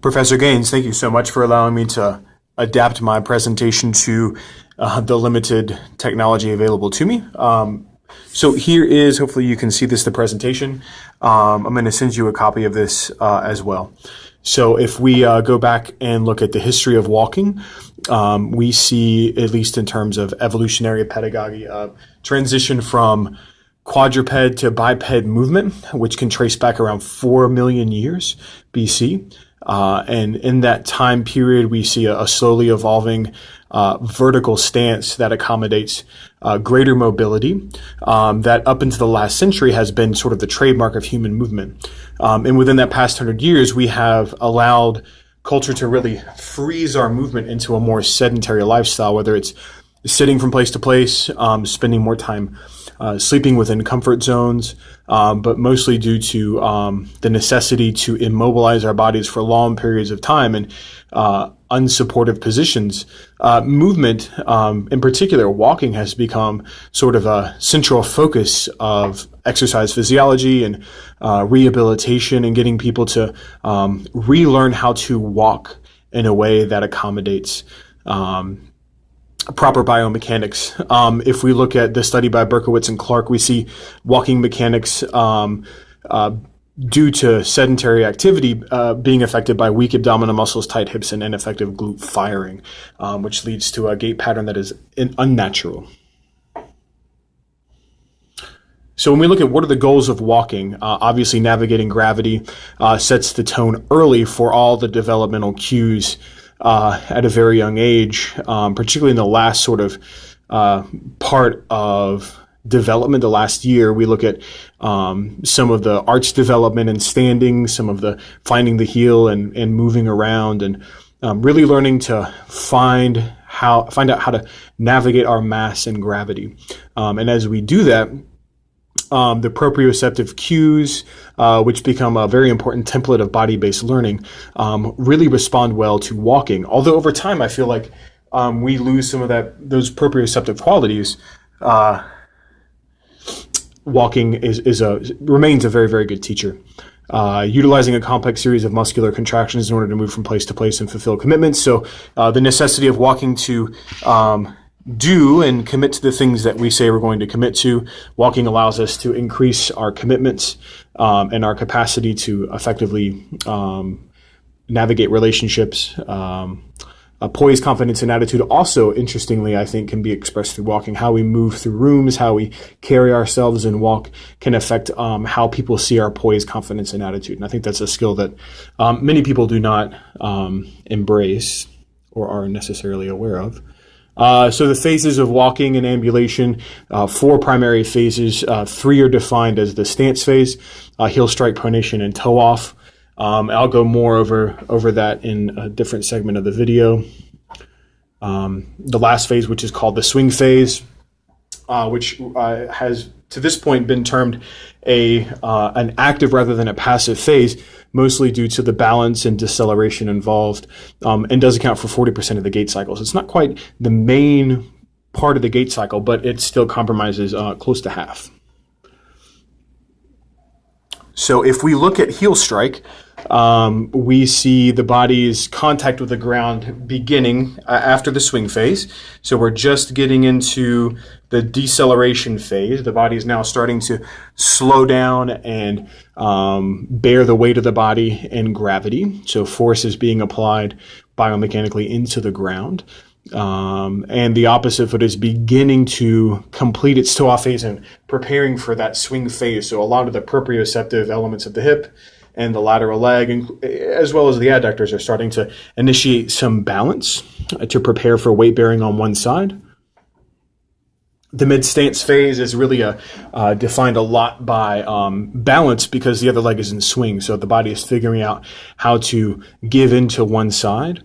Professor Gaines, thank you so much for allowing me to adapt my presentation to the limited technology available to me. So here is, hopefully you can see this, the presentation. I'm going to send you a copy of this as well. So if we go back and look at the history of walking, we see, at least in terms of evolutionary pedagogy, transition from quadruped to biped movement, which can trace back around 4 million years BC. And in that time period, we see a slowly evolving vertical stance that accommodates greater mobility that up into the last century has been sort of the trademark of human movement. And within that past 100 years, we have allowed culture to really freeze our movement into a more sedentary lifestyle, whether it's sitting from place to place, spending more time sleeping within comfort zones, but mostly due to the necessity to immobilize our bodies for long periods of time and unsupportive positions. Movement, in particular, walking, has become sort of a central focus of exercise physiology and rehabilitation, and getting people to relearn how to walk in a way that accommodates proper biomechanics. If we look at the study by Berkowitz and Clark, we see walking mechanics due to sedentary activity being affected by weak abdominal muscles, tight hips, and ineffective glute firing, which leads to a gait pattern that is unnatural. So when we look at what are the goals of walking, obviously navigating gravity sets the tone early for all the developmental cues at a very young age, particularly in the last sort of part of development, the last year. We look at some of the arch development and standing, some of the finding the heel and moving around, and really learning to find out how to navigate our mass and gravity. And as we do that, the proprioceptive cues, which become a very important template of body-based learning, really respond well to walking. Although over time, I feel like we lose some of those proprioceptive qualities. Walking remains a very, very good teacher. Utilizing a complex series of muscular contractions in order to move from place to place and fulfill commitments. So the necessity of walking to do and commit to the things that we say we're going to commit to. Walking allows us to increase our commitments and our capacity to effectively navigate relationships. Poise, confidence, and attitude also, interestingly, I think, can be expressed through walking. How we move through rooms, how we carry ourselves and walk can affect how people see our poise, confidence, and attitude. And I think that's a skill that many people do not embrace or are necessarily aware of. So the phases of walking and ambulation, 4 primary phases. 3 are defined as the stance phase, heel strike, pronation, and toe off. I'll go more over that in a different segment of the video. The last phase, which is called the swing phase, which has to this point been termed an active rather than a passive phase, mostly due to the balance and deceleration involved, and does account for 40% of the gait cycles. It's not quite the main part of the gait cycle, but it still compromises close to half. So if we look at heel strike, we see the body's contact with the ground beginning after the swing phase. So we're just getting into the deceleration phase. The body is now starting to slow down and bear the weight of the body and gravity. So force is being applied biomechanically into the ground. And the opposite foot is beginning to complete its toe-off phase and preparing for that swing phase. So a lot of the proprioceptive elements of the hip and the lateral leg, as well as the adductors, are starting to initiate some balance to prepare for weight bearing on one side. The mid-stance phase is really defined a lot by balance, because the other leg is in swing. So the body is figuring out how to give into one side.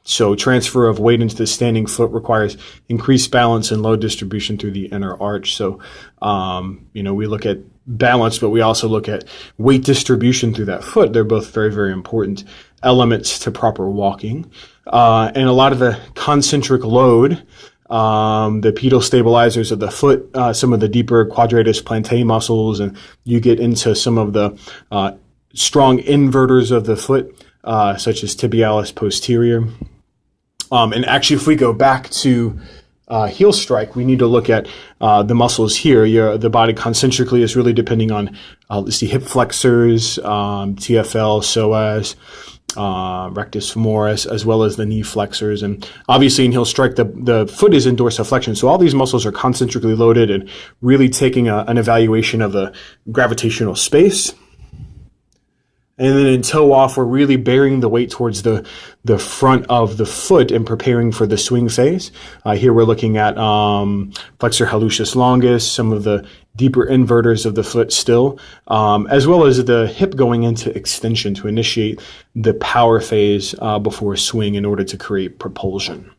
So transfer of weight into the standing foot requires increased balance and load distribution through the inner arch. So, we look at balance, but we also look at weight distribution through that foot. They're both very, very important elements to proper walking. And a lot of the concentric load, the pedal stabilizers of the foot, some of the deeper quadratus plantae muscles, and you get into some of the strong inverters of the foot, such as tibialis posterior. And actually, if we go back to heel strike, we need to look at the muscles here. The body concentrically is really depending on, let's see, hip flexors, TFL, psoas, rectus femoris, as well as the knee flexors. And obviously in heel strike, the foot is in dorsiflexion. So all these muscles are concentrically loaded and really taking an evaluation of the gravitational space. And then in toe off, we're really bearing the weight towards the front of the foot and preparing for the swing phase. Here we're looking at flexor hallucis longus, some of the deeper inverters of the foot still, as well as the hip going into extension to initiate the power phase before swing in order to create propulsion.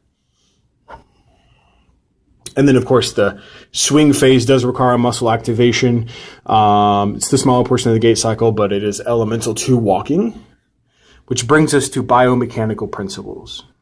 And then, of course, the swing phase does require muscle activation. It's the smaller portion of the gait cycle, but it is elemental to walking, which brings us to biomechanical principles.